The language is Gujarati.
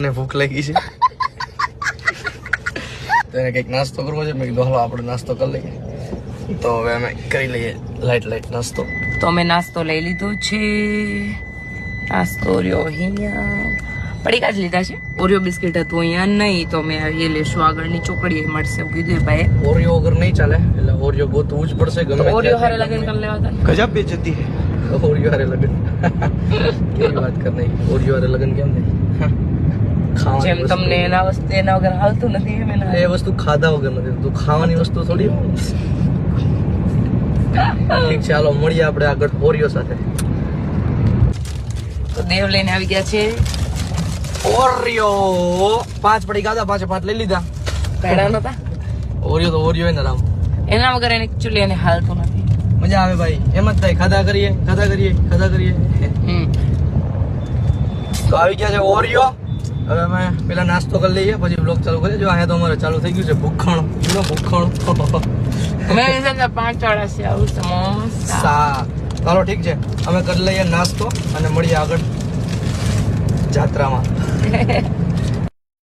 ને ભૂખ લાગી છે તો એને કંઈક નાસ્તો કરવો છે. મેં કીધું હાલો આપણે નાસ્તો કરી લઈએ. તો હવે અમે કરી લઈએ લાઈટ નાસ્તો. તો અમે નાસ્તો લઈ લીધો છે. નાસ્તો રહ્યો અહીંયા પડીકા જ લીધા છે. ઓરિયો બિસ્કિટ હતું અહીંયા નહીં તો અમે એ લેશું. આગળની ચોકડી મળશે કીધું ભાઈ. ઓરિયો વગર નહીં ચાલે એટલે ઓરિયો ગોતવું જ પડશે. ગમે ઓરિયો હારે લગન કરી લેવા હતા. ગજબ બેચતી હે ઓરિયો હારે લગન. કેવી વાત કર નહીં. ઓરિયો હારે લગન કેમ નહીં? જેમ તમને એના વગર હાલતું નથી એમ એના એ વસ્તુ ખાધા વગર નથી. તું ખાવાની વસ્તુ થોડી. ઠીક છે હાલો મળીએ આપણે આગળ ઓરિયો સાથે. તો દેવ લઈને આવી ગયા છે ઓરિયો. 5 પડી ગયા હતા. 5 લઈ લીધા. પેડા નતા ઓરિયો તો ઓરિયો ને રામ. એના વગર એને એકચ્યુઅલી એને હાલતું નથી. મજા આવે ભાઈ. એમ જ થાય. ખાધા કરીએ. તો આવી ગયા છે ઓરિયો. હવે અમે પેલા નાસ્તો કરી લઈએ પછી બ્લોગ ચાલુ કરીએ. જો અહીંયા તો અમારે ચાલુ થઈ ગયું છે ભૂખણ. મેં લીધા 5 વાળા છે આવું સમોસા. ચાલો ઠીક છે અમે કરી લઈએ નાસ્તો અને મળીએ આગળ જાત્રામાં.